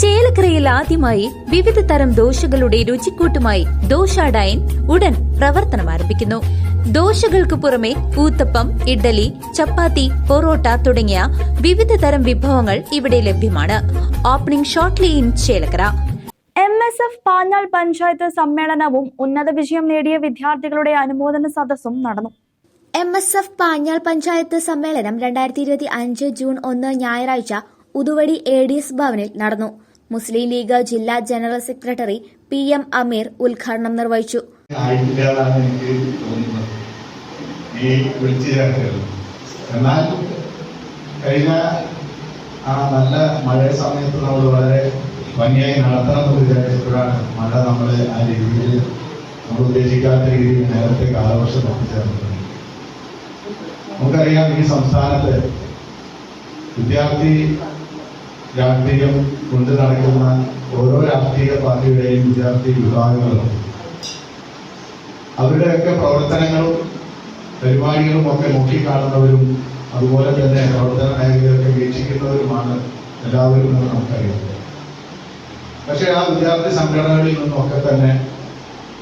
ചേലക്കരയിൽ ആദ്യമായി വിവിധ തരം ദോശകളുടെ രുചിക്കൂട്ടുമായി ദോശ ഡൈൻ ഉടൻ പ്രവർത്തനം ആരംഭിക്കുന്നു. ദോശകൾക്ക് പുറമെ ഊത്തപ്പം, ഇഡ്ഡലി, ചപ്പാത്തി, പൊറോട്ട തുടങ്ങിയ വിവിധ തരം വിഭവങ്ങൾ ഇവിടെ ലഭ്യമാണ്. Opening shortly in Chelakkara. MSF Panjal panchayat സമ്മേളനവും ഉന്നത വിജയം നേടിയ വിദ്യാർത്ഥികളുടെ അനുമോദന സദസ്സും നടന്നു. MSF പാഞ്ഞാൾ പഞ്ചായത്ത് സമ്മേളനം 2025 ജൂൺ 1 ഞായറാഴ്ച ഉതുവടി ADS ഭവനിൽ നടന്നു. മുസ്ലിം ലീഗ് ജില്ലാ ജനറൽ സെക്രട്ടറി PM അമീർ ഉദ്ഘാടനം നിർവഹിച്ചു. എന്നാൽ കഴിഞ്ഞ നല്ല മഴ സമയത്ത് നമ്മൾ വളരെ ഭംഗിയായി നടത്തണമെന്ന് വിചാരിച്ചപ്പോഴാണ് മഴ നമ്മൾ ആ രീതിയിൽ നമ്മൾ ഉദ്ദേശിക്കാത്ത രീതിയിൽ നേരത്തെ കാലവർഷം എത്തിച്ചേർന്നത്. നമുക്കറിയാം, ഈ സംസ്ഥാനത്ത് വിദ്യാർത്ഥി രാഷ്ട്രീയം കൊണ്ടു നടക്കുന്ന ഓരോ രാഷ്ട്രീയ പാർട്ടിയുടെയും വിദ്യാർത്ഥി വിഭാഗങ്ങളും അവരുടെയൊക്കെ പ്രവർത്തനങ്ങളും പരിപാടികളും ഒക്കെ നോക്കിക്കാണുന്നവരും അതുപോലെ തന്നെ പ്രവർത്തന മേഖലയൊക്കെ വീക്ഷിക്കുന്നവരുമാണ് എല്ലാവരും എന്ന് നമുക്കറിയാം. പക്ഷെ ആ വിദ്യാർത്ഥി സംഘടനകളിൽ നിന്നൊക്കെ തന്നെ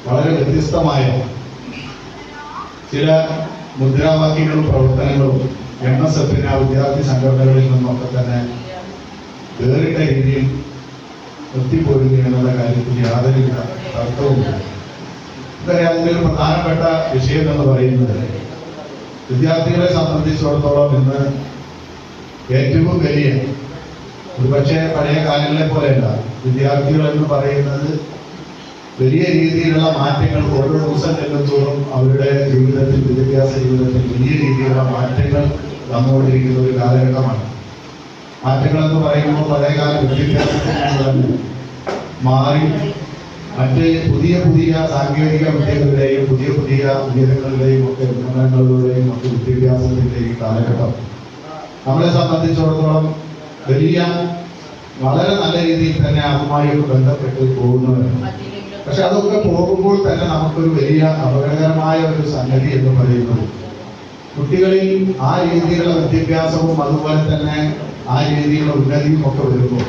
വളരെ വ്യത്യസ്തമായ ചില മുദ്രാവാക്യങ്ങളും പ്രവർത്തനങ്ങളും MSFന് ആ വിദ്യാർത്ഥി സംഘടനകളിൽ നിന്നൊക്കെ തന്നെ വേറിട്ട രീതിയിൽ എത്തിപ്പോരുന്നു എന്നുള്ള കാര്യത്തിൽ യാതൊരു തർക്കവുമില്ല. അതിലൊരു പ്രധാനപ്പെട്ട വിഷയം എന്ന് പറയുന്നത് വിദ്യാർത്ഥികളെ സംബന്ധിച്ചിടത്തോളം ഇന്ന് ഏറ്റവും വലിയ, ഒരുപക്ഷെ പഴയ കാലങ്ങളെ പോലെയല്ല, വിദ്യാർത്ഥികൾ എന്ന് പറയുന്നത് വലിയ രീതിയിലുള്ള മാറ്റങ്ങൾ ഓരോ ദിവസം ചെല്ലുന്തോറും അവരുടെ ജീവിതത്തിൽ, വിദ്യാഭ്യാസ ജീവിതത്തിൽ വലിയ രീതിയിലുള്ള മാറ്റങ്ങൾ വന്നുകൊണ്ടിരിക്കുന്ന ഒരു കാലഘട്ടമാണ്. മാറ്റങ്ങൾ എന്ന് പറയുമ്പോൾ പഴയകാല വിദ്യാഭ്യാസത്തിൽ മാറി മറ്റ് പുതിയ പുതിയ സാങ്കേതിക വിദ്യകളുടെയും പുതിയ പുതിയ ഉയരങ്ങളുടെയും ഒക്കെ ഉന്നമനങ്ങളുടെയും ഒക്കെ വിദ്യാഭ്യാസത്തിന്റെ ഈ കാലഘട്ടം നമ്മളെ സംബന്ധിച്ചിടത്തോളം വളരെ നല്ല രീതിയിൽ തന്നെ അതുമായി ബന്ധപ്പെട്ട് പോകുന്നവരാണ്. പക്ഷെ അതൊക്കെ പോകുമ്പോൾ തന്നെ നമുക്കൊരു വലിയ അപകടകരമായ ഒരു സംഗതി എന്ന് പറയുന്നത് കുട്ടികളിൽ ആ രീതിയിലുള്ള വിദ്യാഭ്യാസവും അതുപോലെ തന്നെ ആ രീതിയിലുള്ള ഉന്നതിയും ഒക്കെ വരുമ്പോൾ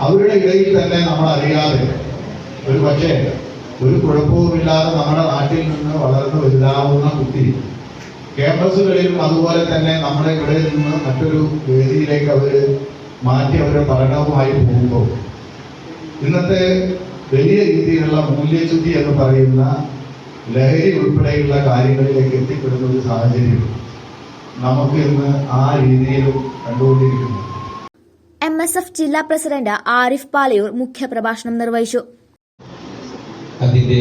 അവരുടെ ഇടയിൽ തന്നെ നമ്മൾ അറിയാതെ ഒരു പക്ഷേ ഒരു കുഴപ്പവുമില്ലാതെ നമ്മുടെ നാട്ടിൽ നിന്ന് വളർന്നു വലുതാവുന്ന കുട്ടി ക്യാമ്പസുകളിലും അതുപോലെ തന്നെ നമ്മുടെ ഇവിടെ നിന്ന് മറ്റൊരു വേദിയിലേക്ക് അവര് മാറ്റി അവരുടെ പഠനവുമായി പോകുമ്പോൾ ഇന്നത്തെ വലിയ രീതിയിലുള്ള മൂല്യച്യുതി എന്ന് പറയുന്ന ലഹരി ഉൾപ്പെടെയുള്ള കാര്യങ്ങളിലേക്ക് എത്തിപ്പെടുന്ന ഒരു സാഹചര്യം നമുക്ക് ഇന്ന് ആ രീതിയിലും കണ്ടുകൊണ്ടിരിക്കുന്നു. MSF ജില്ലാ പ്രസിഡന്റ് ആരിഫ് പാലയൂർ മുഖ്യപ്രഭാഷണം നിർവഹിച്ചു. അതിന്റെ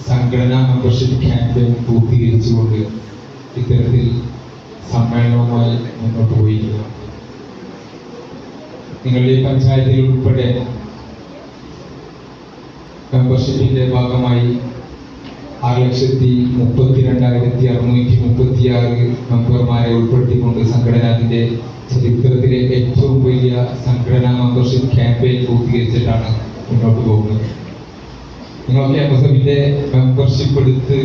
സംഘടനാ മെമ്പർഷിപ്പ് ക്യാമ്പയിൻ പൂർത്തീകരിച്ചുകൊണ്ട് ഇത്തരത്തിൽ സമ്മേളനവുമായി മുന്നോട്ട് പോയിരിക്കുന്നു. നിങ്ങളുടെ പഞ്ചായത്തിൽ ഉൾപ്പെടെ മെമ്പർഷിപ്പിന്റെ ഭാഗമായി 6,32,636 മെമ്പർമാരെ ഉൾപ്പെടുത്തിക്കൊണ്ട് സംഘടനത്തിന്റെ ചരിത്രത്തിലെ ഏറ്റവും വലിയ സംഘടനാ മെമ്പർഷിപ്പ് ക്യാമ്പയിൻ പൂർത്തീകരിച്ചിട്ടാണ് മുന്നോട്ട് പോകുന്നത്. നിങ്ങളൊക്കെ MSFന്റെ മെമ്പർഷിപ്പ് എടുത്ത്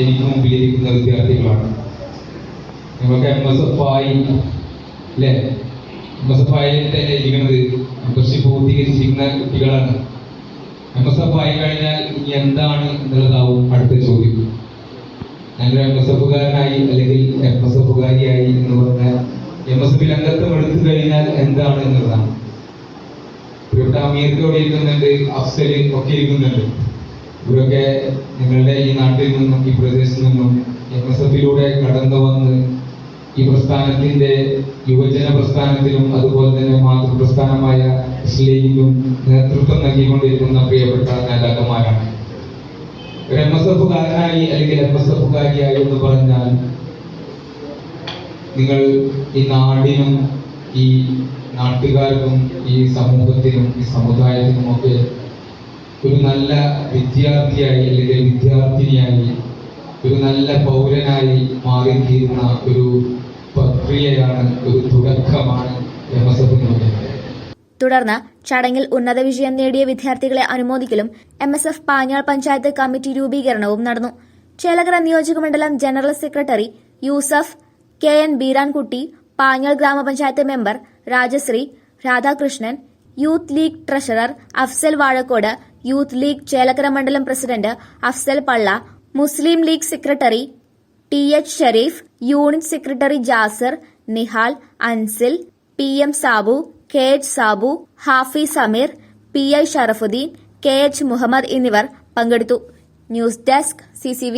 എനിക്ക് മുമ്പിലിരിക്കുന്ന വിദ്യാർത്ഥികളാണ്. നിങ്ങളൊക്കെ MSF ആയി അല്ലേ? MSF ആയി തന്നെ ഇരിക്കുന്നത് മെമ്പർഷിപ്പ് പൂർത്തീകരിച്ചിരിക്കുന്ന കുട്ടികളാണ്. MSF ആയി കഴിഞ്ഞാൽ ഇനി എന്താണ് എന്നുള്ളതാവും അടുത്ത ചോദ്യം. ഞാനൊരു MSFകാരനായി അല്ലെങ്കിൽ MSFകാരിയായി എന്ന് പറഞ്ഞാൽ MSFൽ അംഗത്വം എടുത്തു കഴിഞ്ഞാൽ എന്താണ് എന്നുള്ളതാണ്. ഇവിടെ അമീർക്കോടെ ഇരിക്കുന്നുണ്ട്, അഫ്സല് ഒക്കെ ഇരിക്കുന്നുണ്ട്. ഇവരൊക്കെ നിങ്ങളുടെ ഈ നാട്ടിൽ നിന്നും ഈ പ്രദേശത്ത് നിന്നും MSFലൂടെ കടന്നു വന്ന് ഈ പ്രസ്ഥാനത്തിന്റെ യുവജന പ്രസ്ഥാനത്തിലും അതുപോലെ തന്നെ മാതൃപ്രസ്ഥാനമായ ഇസ്ലീഗിലും നേതൃത്വം നൽകിക്കൊണ്ടിരിക്കുന്ന പ്രിയപ്പെട്ട നേതാക്കന്മാരാണ്. ഒരു MSFകാരനായി അല്ലെങ്കിൽ MSFകാരിയായി എന്ന് പറഞ്ഞാൽ നിങ്ങൾ ഈ നാടിനും ഈ നാട്ടുകാർക്കും ഈ സമൂഹത്തിനും ഈ സമുദായത്തിനും ഒക്കെ ഒരു നല്ല വിദ്യാർത്ഥിയായി അല്ലെങ്കിൽ വിദ്യാർത്ഥിനിയായി ഒരു നല്ല പൗരനായി മാറിത്തീരുന്ന ഒരു പ്രക്രിയയാണ്, ഒരു തുടക്കമാണ് MSF. തുടർന്ന് ചടങ്ങിൽ ഉന്നത വിജയം നേടിയ വിദ്യാർത്ഥികളെ അനുമോദിക്കലും MSF പാഞ്ഞാൾ പഞ്ചായത്ത് കമ്മിറ്റി രൂപീകരണവും നടന്നു. ചേലക്കര നിയോജകമണ്ഡലം general secretary Yusuf, KN Beerankutty, Panjal ഗ്രാമപഞ്ചായത്ത് member Rajashree, Radhakrishnan, youth league treasurer Afsal Vazhakode, youth league Chelakkara മണ്ഡലം president Afsal Palla, Muslim league secretary TH Shareef, unit secretary Jasir, Nihal, Ansil, PM Sabu, KH Sabu, Hafiz Sameer, PI Sharafuddin, KH Muhammad എന്നിവർ പങ്കെടുത്തു. News desk CCV.